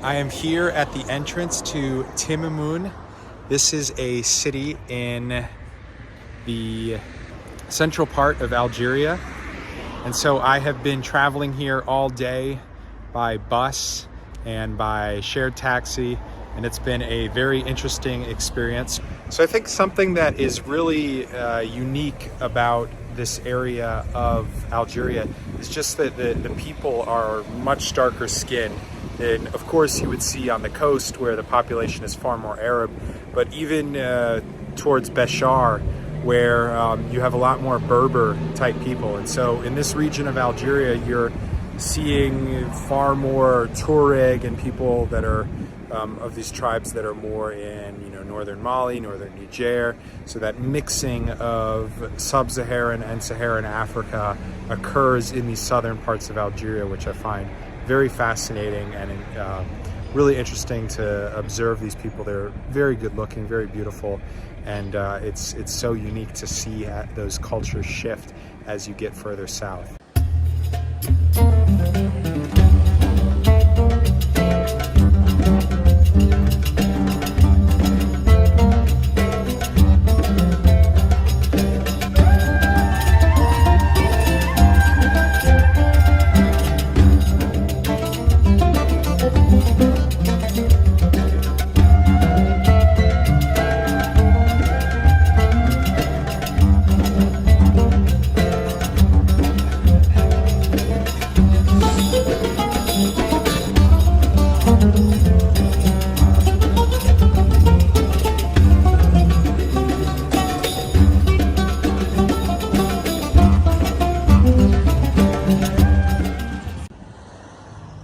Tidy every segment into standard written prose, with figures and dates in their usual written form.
I am here at the entrance to Timimun. This is a city in the central part of Algeria. And so I have been traveling here all day by bus and by shared taxi, and it's been a very interesting experience. So I think something that is really unique about this area of Algeria is just that the people are much darker skinned than, of course, you would see on the coast where the population is far more Arab, but even towards Béchar, where you have a lot more Berber type people. And so in this region of Algeria, you're seeing far more Tuareg and people that are of these tribes that are more in northern Mali, northern Niger. So that mixing of sub-Saharan and Saharan Africa occurs in these southern parts of Algeria, which I find very fascinating and really interesting to observe these people. They're very good looking, very beautiful, and it's so unique to see those cultures shift as you get further south.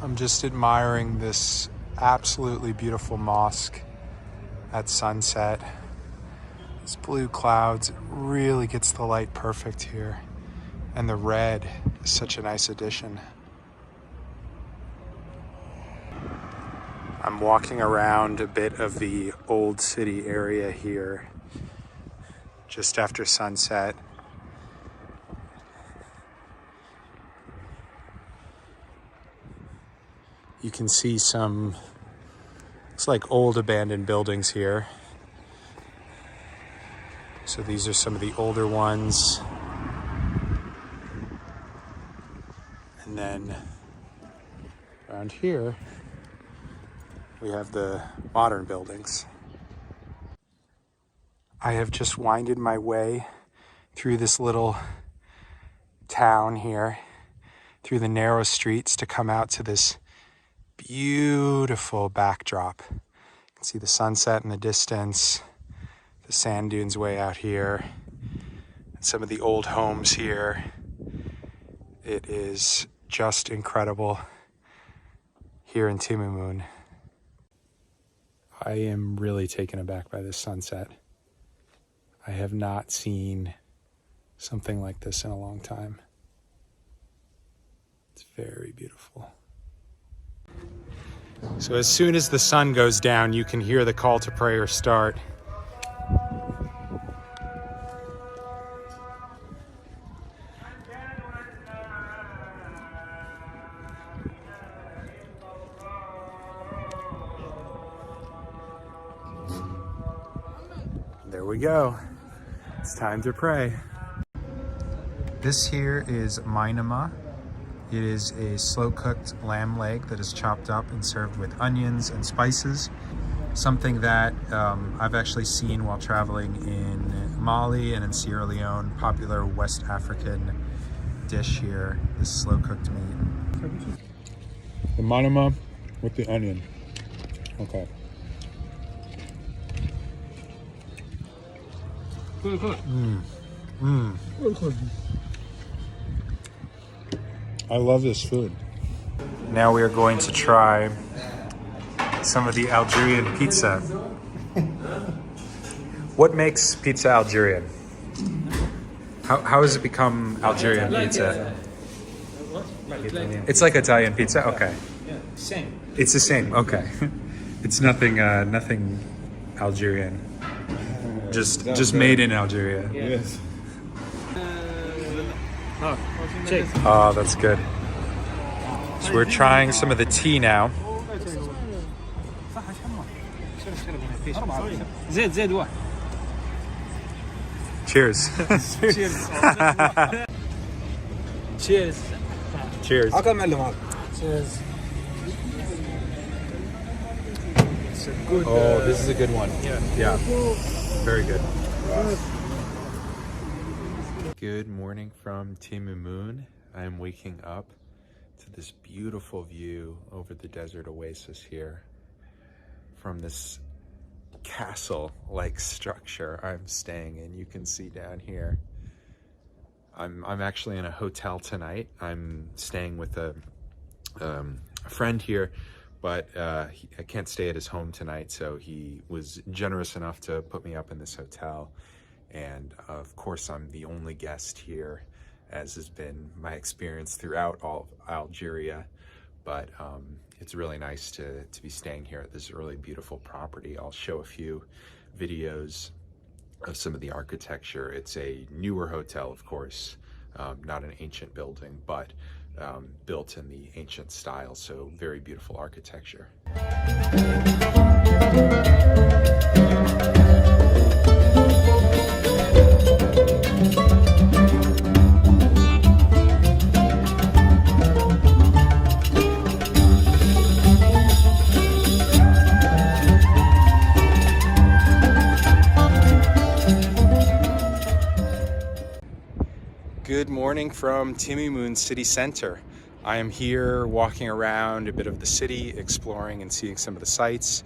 I'm just admiring this absolutely beautiful mosque at sunset. These blue clouds, it really gets the light perfect here. And the red is such a nice addition. I'm walking around a bit of the old city area here just after sunset. You can see some, it's like old abandoned buildings here. So these are some of the older ones. And then around here, we have the modern buildings. I have just winded my way through this little town here, through the narrow streets to come out to this beautiful backdrop. You can see the sunset in the distance, the sand dunes way out here, and some of the old homes here. It is just incredible here in Timimun. I am really taken aback by this sunset. I have not seen something like this in a long time. It's very beautiful. So as soon as the sun goes down, you can hear the call to prayer start. There we go. It's time to pray. This here is mainama. It is a slow-cooked lamb leg that is chopped up and served with onions and spices. Something that I've actually seen while traveling in Mali and in Sierra Leone. Popular West African dish here, this slow-cooked meat. The mainama with the onion. Okay. I love this food. Now we are going to try some of the Algerian pizza. What makes pizza Algerian? How has it become Algerian pizza? It's like Italian pizza? Okay. Same. It's the same, okay. It's nothing Algerian. Just made in Algeria. Yes. Oh, that's good. So we're trying some of the tea now. زيد زيد واحد. Cheers. Cheers. Cheers. Cheers. Cheers. It's a good. Oh, this is a good one. Yeah. Very good. Good morning from Timimun. I'm waking up to this beautiful view over the desert oasis here from this castle-like structure I'm staying in. You can see down here. I'm actually in a hotel tonight. I'm staying with a friend here, but I can't stay at his home tonight, so he was generous enough to put me up in this hotel. And of course, I'm the only guest here, as has been my experience throughout all of Algeria. But it's really nice to be staying here at this really beautiful property. I'll show a few videos of some of the architecture. It's a newer hotel, of course, not an ancient building, but built in the ancient style, so very beautiful architecture. Good morning from Timimun city center. I am here walking around a bit of the city, exploring and seeing some of the sights.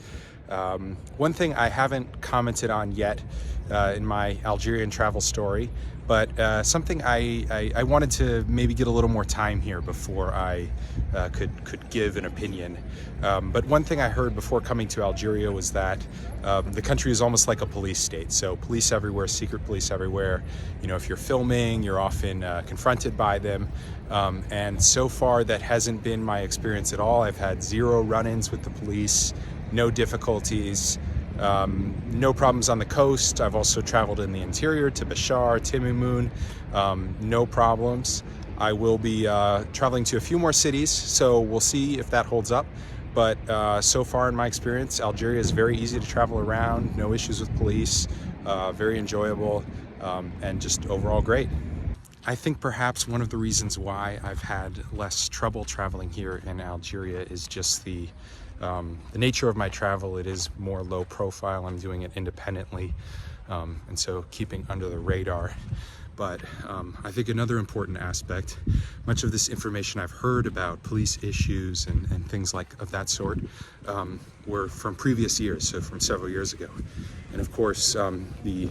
One thing I haven't commented on yet in my Algerian travel story, but something I wanted to maybe get a little more time here before I could give an opinion. But one thing I heard before coming to Algeria was that the country is almost like a police state. So police everywhere, secret police everywhere. You know, if you're filming, you're often confronted by them. And so far that hasn't been my experience at all. I've had zero run-ins with the police, no difficulties. No problems on the coast. I've also traveled in the interior to Bashar, Timimun, no problems. I will be traveling to a few more cities, so we'll see if that holds up. But so far in my experience, Algeria is very easy to travel around, no issues with police, very enjoyable, and just overall great. I think perhaps one of the reasons why I've had less trouble traveling here in Algeria is just the nature of my travel. It is more low profile. I'm doing it independently, and so keeping under the radar. But I think another important aspect, much of this information I've heard about police issues and things of that sort were from previous years, so from several years ago. And of course, the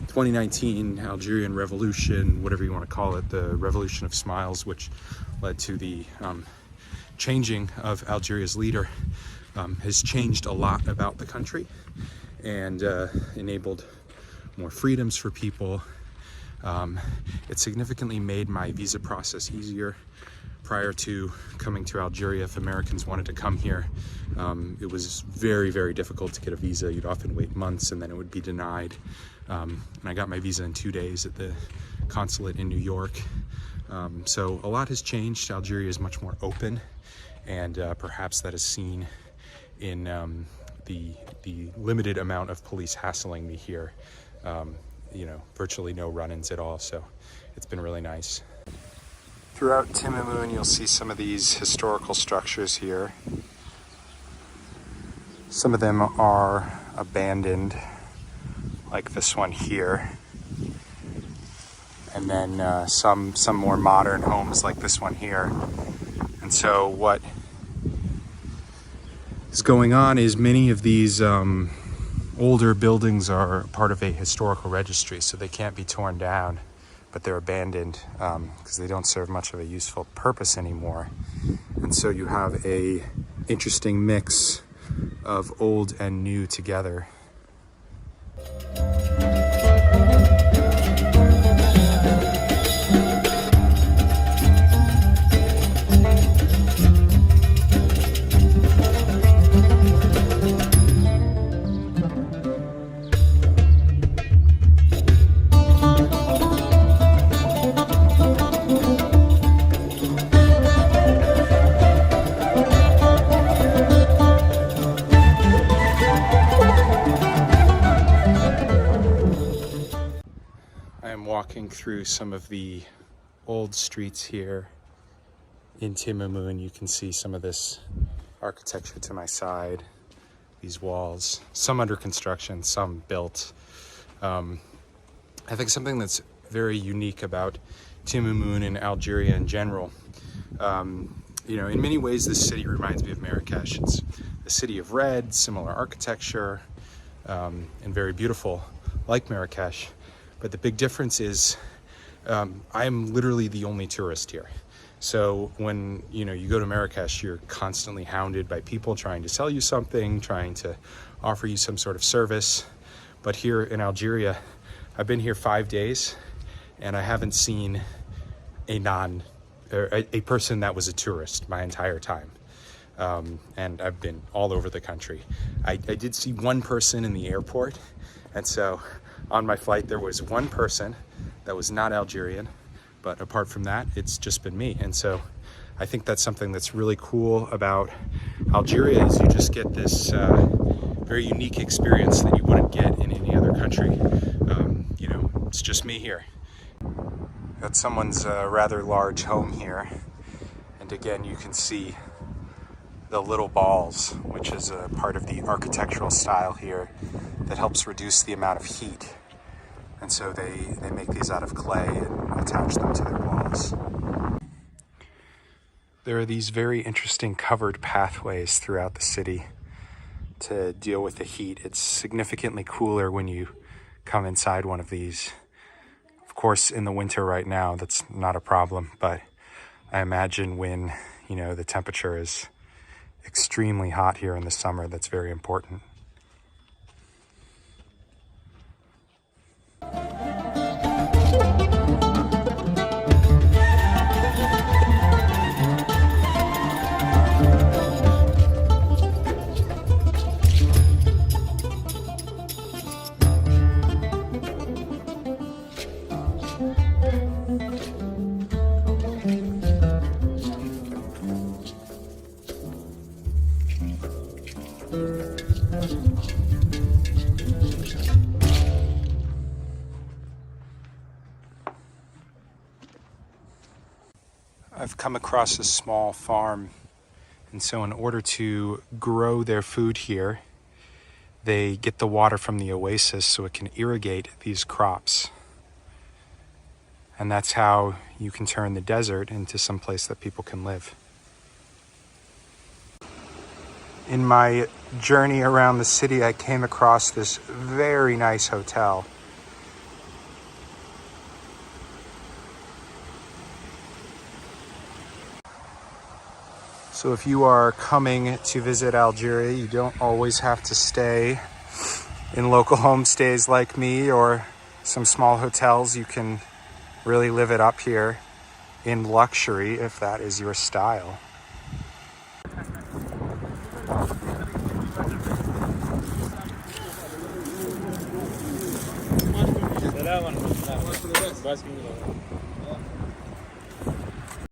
2019 Algerian Revolution, whatever you want to call it, the Revolution of Smiles, which led to the changing of Algeria's leader, has changed a lot about the country and enabled more freedoms for people. It significantly made my visa process easier. Prior to coming to Algeria, if Americans wanted to come here, it was very, very difficult to get a visa. You'd often wait months and then it would be denied. And I got my visa in 2 days at the consulate in New York. So a lot has changed. Algeria is much more open, and perhaps that is seen in the limited amount of police hassling me here. You know, virtually no run-ins at all, so it's been really nice. Throughout Timimun, you'll see some of these historical structures here. Some of them are abandoned, like this one here. And then some more modern homes like this one here. And so what is going on is many of these older buildings are part of a historical registry, so they can't be torn down, but they're abandoned because they don't serve much of a useful purpose anymore. And so you have a interesting mix of old and new together. walking through some of the old streets here in Timimun. You can see some of this architecture to my side, these walls, some under construction, some built. I think something that's very unique about Timimun and Algeria in general, you know, in many ways this city reminds me of Marrakesh. It's a city of red, similar architecture, and very beautiful like Marrakesh. But the big difference is I'm literally the only tourist here. So when you go to Marrakesh, you're constantly hounded by people trying to sell you something, trying to offer you some sort of service. But here in Algeria, I've been here 5 days and I haven't seen a person that was a tourist my entire time. And I've been all over the country. I did see one person in the airport, and so on my flight there was one person that was not Algerian, but apart from that it's just been me. And so I think that's something that's really cool about Algeria, is you just get this very unique experience that you wouldn't get in any other country. You know, it's just me here. Got someone's rather large home here, and again you can see the little balls, which is a part of the architectural style here that helps reduce the amount of heat. And so they make these out of clay and attach them to their walls. There are these very interesting covered pathways throughout the city to deal with the heat. It's significantly cooler when you come inside one of these. Of course, in the winter right now, that's not a problem, but I imagine when, the temperature is extremely hot here in the summer, that's very important. I've come across a small farm, and so in order to grow their food here, they get the water from the oasis so it can irrigate these crops. And that's how you can turn the desert into some place that people can live. In my journey around the city, I came across this very nice hotel. So if you are coming to visit Algeria, you don't always have to stay in local homestays like me or some small hotels. You can really live it up here in luxury if that is your style.